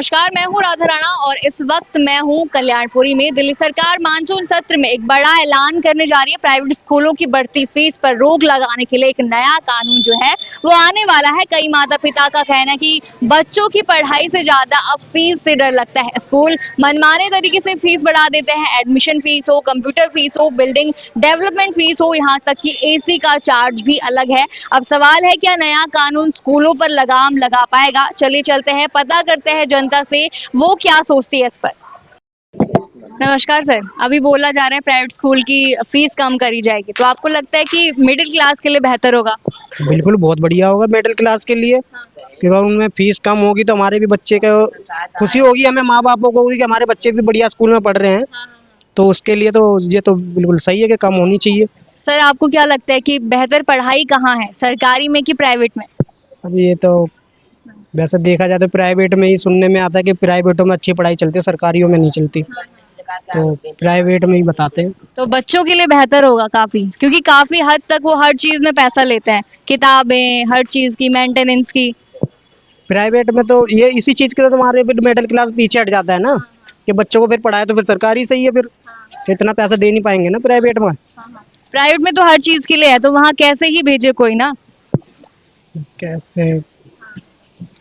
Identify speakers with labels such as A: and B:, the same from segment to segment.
A: नमस्कार, मैं हूँ राधा राणा और इस वक्त मैं हूँ कल्याणपुरी में। दिल्ली सरकार मानसून सत्र में एक बड़ा ऐलान करने जा रही है। प्राइवेट स्कूलों की बढ़ती फीस पर रोक लगाने के लिए एक नया कानून जो है वो आने वाला है। कई माता पिता का कहना है कि बच्चों की पढ़ाई से ज्यादा अब फीस से डर लगता है। स्कूल मनमाने तरीके से फीस बढ़ा देते हैं। एडमिशन फीस हो, कंप्यूटर फीस हो, बिल्डिंग डेवलपमेंट फीस हो, यहाँ तक कि एसी का चार्ज भी अलग है। अब सवाल है, क्या नया कानून स्कूलों पर लगाम लगा पाएगा? चलिए चलते हैं, पता करते हैं जनता से वो क्या सोचती है इस पर। नमस्कार सर, अभी बोला जा रहा है प्राइवेट स्कूल की फीस कम करी जाएगी, तो आपको लगता है कि मिडिल क्लास के लिए बेहतर होगा?
B: बिल्कुल बहुत बढ़िया होगा मिडिल क्लास के लिए, क्योंकि अगर उनमें फीस कम होगी तो हमारे भी बच्चे को खुशी होगी, हमें माँ बापों को होगी कि हमारे बच्चे भी बढ़िया स्कूल में पढ़ रहे हैं। तो उसके लिए तो ये तो बिल्कुल सही है कि कम होनी चाहिए।
A: सर, आपको क्या लगता है कि बेहतर पढ़ाई कहाँ है, सरकारी में कि प्राइवेट में?
B: अब ये तो वैसे देखा जाए तो प्राइवेट में ही सुनने में आता है कि प्राइवेटों में अच्छी पढ़ाई चलती है, सरकारियों में नहीं चलती, तो प्राइवेट में ही बताते हैं।
A: तो बच्चों के लिए बेहतर होगा काफी, क्योंकि काफी हद तक वो हर चीज में पैसा लेते हैं, किताबें, हर चीज की मेंटेनेंस की।
B: प्राइवेट में तो ये इसी चीज के लिए तुम्हारे मिडिल क्लास पीछे हट जाता है ना, कि बच्चों को फिर पढ़ाए तो फिर सरकारी सही है, फिर इतना पैसा दे नहीं पाएंगे ना प्राइवेट में।
A: प्राइवेट में तो हर चीज के लिए है, तो वहाँ कैसे ही भेजे कोई ना।
B: कैसे,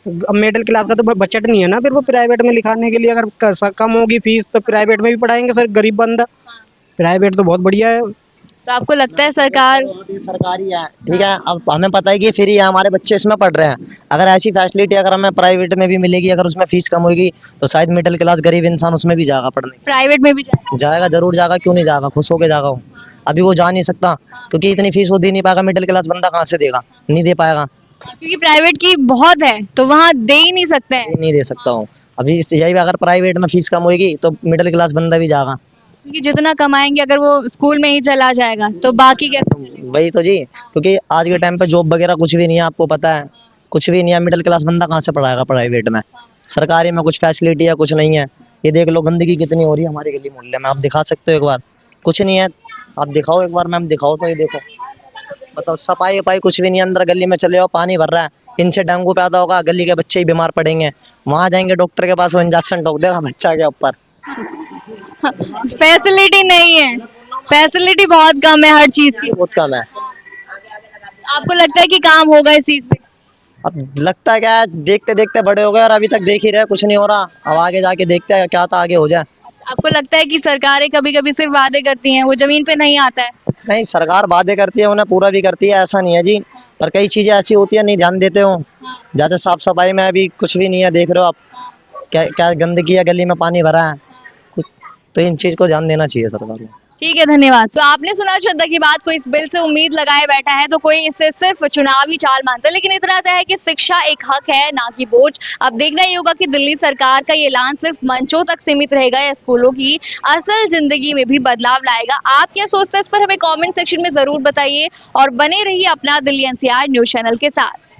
B: अब मिडिल क्लास का तो बजट नहीं है ना फिर वो प्राइवेट में लिखाने के लिए। अगर कम होगी फीस तो प्राइवेट में भी पढ़ाएंगे सर गरीब बंदा। प्राइवेट तो बहुत बढ़िया है।
A: तो आपको लगता है सरकार
C: सरकारी है, ठीक है। अब हमें पता है कि फ्री है, हमारे बच्चे इसमें पढ़ रहे हैं। अगर ऐसी फैसिलिटी अगर हमें प्राइवेट में भी मिलेगी, अगर उसमें फीस कम होगी, तो शायद मिडिल क्लास गरीब इंसान उसमें भी जाएगा पढ़ने।
A: प्राइवेट में भी जाए?
C: जाएगा, जरूर जाएगा, क्यों नहीं जाएगा, खुश होके जाएगा वो। अभी वो जा नहीं सकता क्योंकि इतनी फीस वो दे नहीं पाएगा। मिडिल क्लास बंदा कहाँ से देगा, नहीं दे पाएगा,
A: क्योंकि प्राइवेट की बहुत है तो वहाँ दे ही नहीं सकते हैं।
C: नहीं दे सकता हूँ। अभी यही अगर प्राइवेट में फीस कम होगी तो मिडिल क्लास बंदा भी जाएगा।
A: क्योंकि जितना कमाएंगे अगर वो स्कूल में ही चला जाएगा तो बाकी क्या?
C: वही तो जी, क्योंकि आज के टाइम पे जॉब वगैरह कुछ भी नहीं है, आपको पता है, कुछ भी नहीं है। मिडिल क्लास बंदा कहाँ से पढ़ाएगा प्राइवेट में? सरकारी में कुछ फैसिलिटी है, कुछ नहीं है। ये देख लो गंदगी कितनी हो रही है हमारे गली मोहल्ले में, आप दिखा सकते हो एक बार? कुछ नहीं है, आप दिखाओ एक बार मैम, दिखाओ तो ये देखो, बताओ सफाई वफाई कुछ भी नहीं है। अंदर गली में चले जाओ, पानी भर रहा है, इनसे डेंगू पैदा होगा, गली के बच्चे ही बीमार पड़ेंगे। वहां जाएंगे डॉक्टर के पास, वो इंजेक्शन ठोक देगा बच्चा के ऊपर।
A: फैसिलिटी नहीं है, फैसिलिटी बहुत कम है हर चीज की।
C: बहुत कम है।
A: आपको लगता है कि काम होगा इस चीज पे?
C: अब लगता है क्या है, देखते देखते बड़े हो गए और अभी तक देख ही रहे, कुछ नहीं हो रहा। अब आगे जाके देखते हैं क्या था, आगे हो जाए।
A: आपको लगता है कि सरकारें कभी कभी सिर्फ वादे करती हैं, वो जमीन पे नहीं आता है?
C: नहीं, सरकार वादे करती है, उन्हें पूरा भी करती है, ऐसा नहीं है जी। पर कई चीजें ऐसी होती है नहीं ध्यान देते हो। जैसे साफ सफाई में अभी कुछ भी नहीं है, देख रहे हो आप क्या क्या गंदगी है, गली में पानी भरा है कुछ। तो इन चीज को ध्यान देना चाहिए सरकार को।
A: ठीक है, धन्यवाद। तो आपने सुना श्रद्धा की बात, कोई इस बिल से उम्मीद लगाए बैठा है तो कोई इसे सिर्फ चुनावी चाल मानता है, लेकिन इतना तय है कि शिक्षा एक हक है, ना कि बोझ। अब देखना ये होगा कि दिल्ली सरकार का ये ऐलान सिर्फ मंचों तक सीमित रहेगा या स्कूलों की असल जिंदगी में भी बदलाव लाएगा। आप क्या सोचते हैं इस पर हमें कॉमेंट सेक्शन में जरूर बताइए और बने रहिए अपना दिल्ली एनसीआर न्यूज चैनल के साथ।